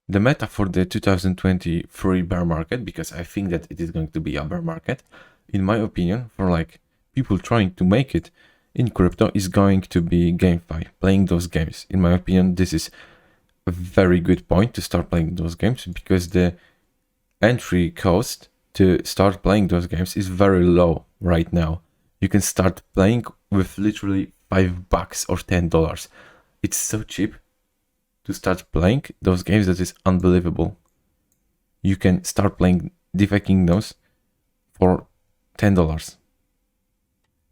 the meta for the 2023 bear market, because I think that it is going to be a bear market, in my opinion, for like people trying to make it in crypto, is going to be GameFi, playing those games. In my opinion, this is a very good point to start playing those games, because the entry cost to start playing those games is very low right now. You can start playing with literally $5 or $10. It's so cheap to start playing those games that is unbelievable. You can start playing Defi Kingdoms for $10.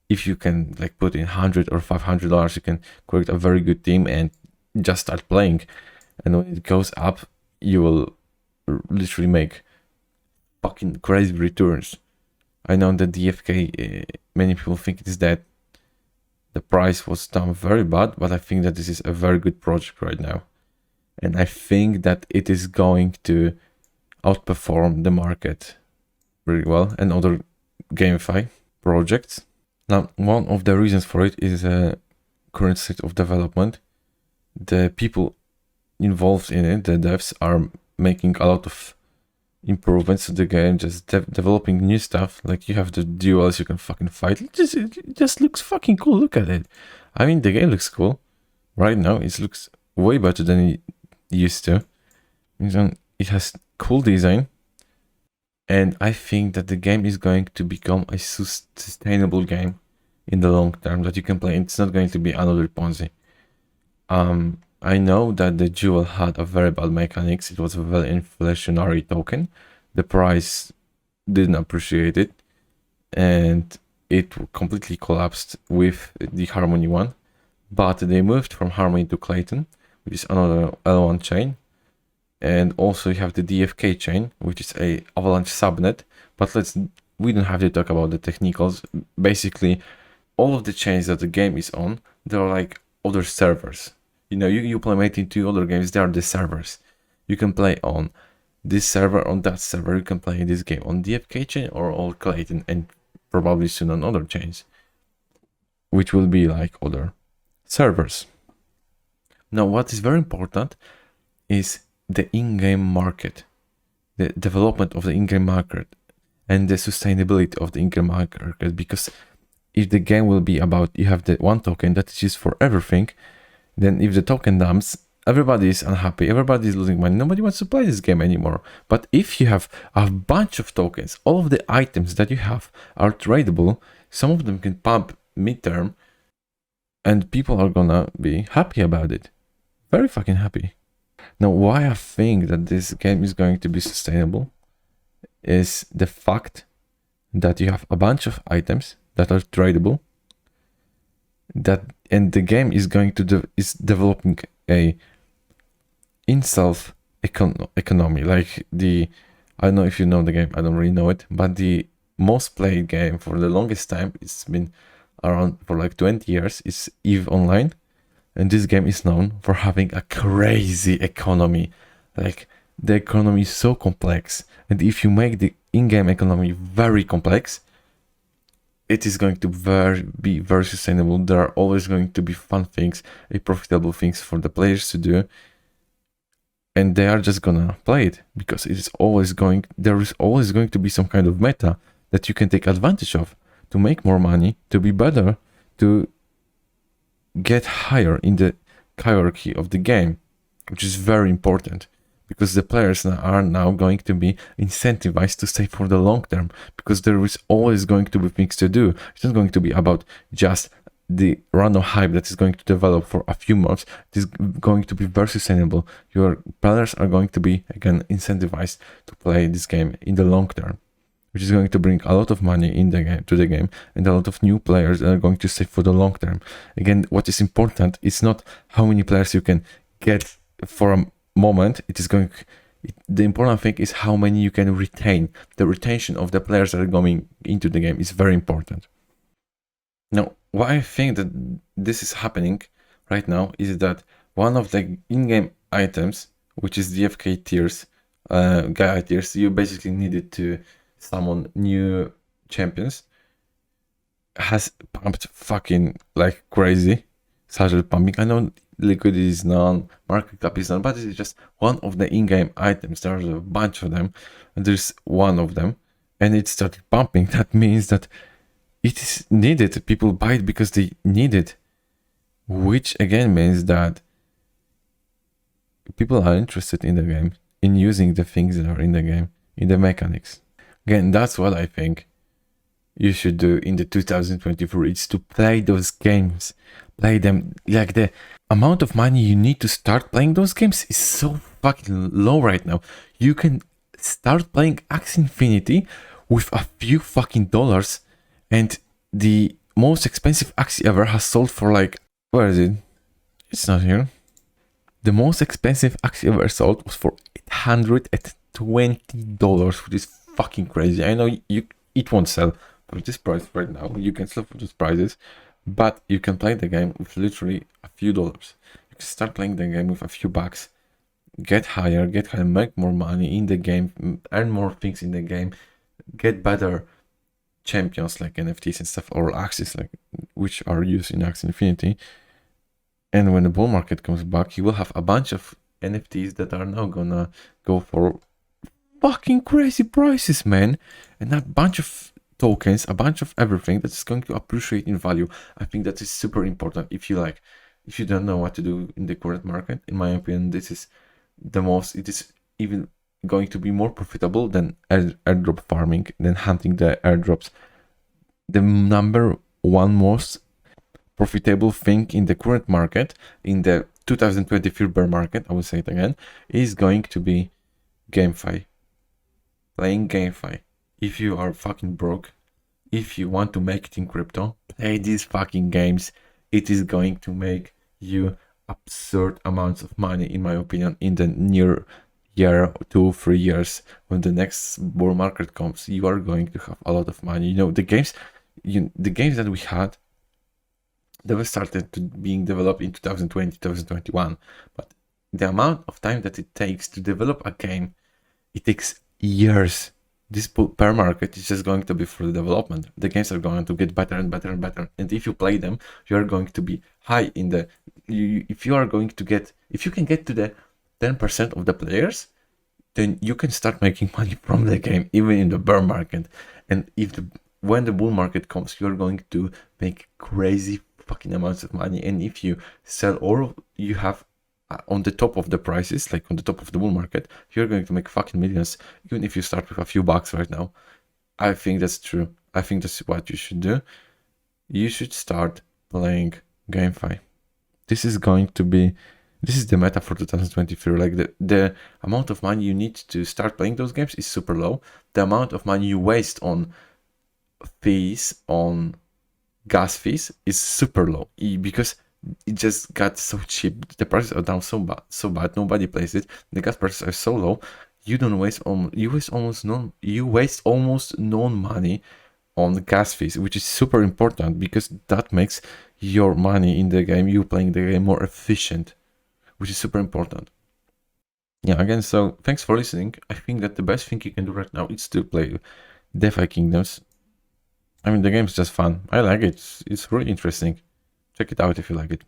If you can like put in $100 or $500, you can create a very good team and just start playing. And when it goes up, you will literally make fucking crazy returns. I know that DFK, many people think it is that the price was down very bad, but I think that this is a very good project right now. And I think that it is going to outperform the market really well and other GameFi projects. Now, one of the reasons for it is a current state of development. The people involved in it, the devs, are making a lot of improvements to the game, just developing new stuff. Like you have the duels you can fucking fight. It just looks fucking cool. Look at it. I mean, the game looks cool. Right now, it looks way better than it used to. It has cool design. And I think that the game is going to become a sustainable game in the long term that you can play. It's not going to be another Ponzi. I know that the Jewel had a very bad mechanics. It was a very inflationary token. The price didn't appreciate it, and it completely collapsed with the Harmony one. But they moved from Harmony to Clayton, which is another L1 chain. And also you have the DFK chain, which is a Avalanche subnet. But we don't have to talk about the technicals. Basically, all of the chains that the game is on, they're like other servers. You know, you play mate in two other games, they are the servers. You can play on this server, on that server. You can play this game on DFK chain or on Clayton, and probably soon on other chains, which will be like other servers. Now, what is very important is the in-game market, the development of the in-game market, and the sustainability of the in-game market. Because if the game will be about, you have the one token that is used for everything, then if the token dumps, everybody is unhappy, everybody is losing money, nobody wants to play this game anymore. But if you have a bunch of tokens, all of the items that you have are tradable, some of them can pump midterm, and people are gonna be happy about it. Very fucking happy. Now, why I think that this game is going to be sustainable is the fact that you have a bunch of items that are tradable, and the game is going to is developing a in-self economy. Like I don't know if you know the game, I don't really know it, but the most played game for the longest time, it's been around for like 20 years, is EVE Online. And this game is known for having a crazy economy. Like the economy is so complex, and if you make the in-game economy very complex, it is going to be very sustainable. There are always going to be fun things, profitable things for the players to do, and they are just gonna play it because there is always going to be some kind of meta that you can take advantage of to make more money, to be better, to get higher in the hierarchy of the game, which is very important. Because the players are now going to be incentivized to stay for the long term, because there is always going to be things to do. It's not going to be about just the random hype that is going to develop for a few months. It is going to be very sustainable. Your players are going to be, again, incentivized to play this game in the long term, which is going to bring a lot of money in the game, to the game, and a lot of new players that are going to stay for the long term. Again, what is important is not how many players you can get for a moment. The important thing is how many you can retain. The retention of the players that are going into the game is very important. Now, why I think that this is happening right now is that one of the in-game items, which is the FK tiers, Gaia tiers, you basically needed to summon new champions, has pumped fucking like crazy. Started pumping. I know liquidity is none, market cap is none, but it's just one of the in-game items. There's a bunch of them, and there's one of them, and it started pumping. That means that it is needed. People buy it because they need it, which again means that people are interested in the game, in using the things that are in the game, in the mechanics. Again, that's what I think you should do in the 2024. It's to play those games, play them. Like, the amount of money you need to start playing those games is so fucking low right now. You can start playing Axie Infinity with a few fucking dollars, and the most expensive Axie ever has sold for like, where is it? It's not here. The most expensive Axie ever sold was for $820, which is fucking crazy. I know it won't sell for this price right now. You can sell for these prices, but you can play the game with literally a few dollars. You can start playing the game with a few bucks, get higher, make more money in the game, earn more things in the game, get better champions like NFTs and stuff, or Axies, like, which are used in Axie Infinity. And when the bull market comes back, you will have a bunch of NFTs that are now gonna go for fucking crazy prices, man. And a bunch of tokens, a bunch of everything that is going to appreciate in value. I think that is super important. If you don't know what to do in the current market, in my opinion, this is it is even going to be more profitable than airdrop farming, than hunting the airdrops. The number one most profitable thing in the current market, in the 2023 bear market, I will say it again, is going to be GameFi. Playing GameFi. If you are fucking broke, if you want to make it in crypto, play these fucking games. It is going to make you absurd amounts of money, in my opinion, in the near year, 2-3 years. When the next bull market comes, you are going to have a lot of money. You know, the games that we had, they were started to being developed in 2020, 2021. But the amount of time that it takes to develop a game, it takes years. This bear market is just going to be for the development. The games are going to get better and better and better. And if you play them, you are going to be high in the... If you can get to the 10% of the players, then you can start making money from the game, even in the bear market. And when the bull market comes, you're going to make crazy fucking amounts of money. And if you sell all you have on the top of the prices, like on the top of the bull market, you're going to make fucking millions, even if you start with a few bucks right now. I think that's true. I think that's what you should do. You should start playing GameFi. This is the meta for 2023. Like, the amount of money you need to start playing those games is super low. The amount of money you waste on fees, on gas fees, is super low, because it just got so cheap. The prices are down so bad. Nobody plays it. The gas prices are so low. You waste almost no money on gas fees, which is super important, because that makes your money in the game, you playing the game, more efficient, which is super important. Yeah, again, so thanks for listening. I think that the best thing you can do right now is to play Defi Kingdoms. I mean, the game's just fun. I like it. It's really interesting. Check it out if you like it.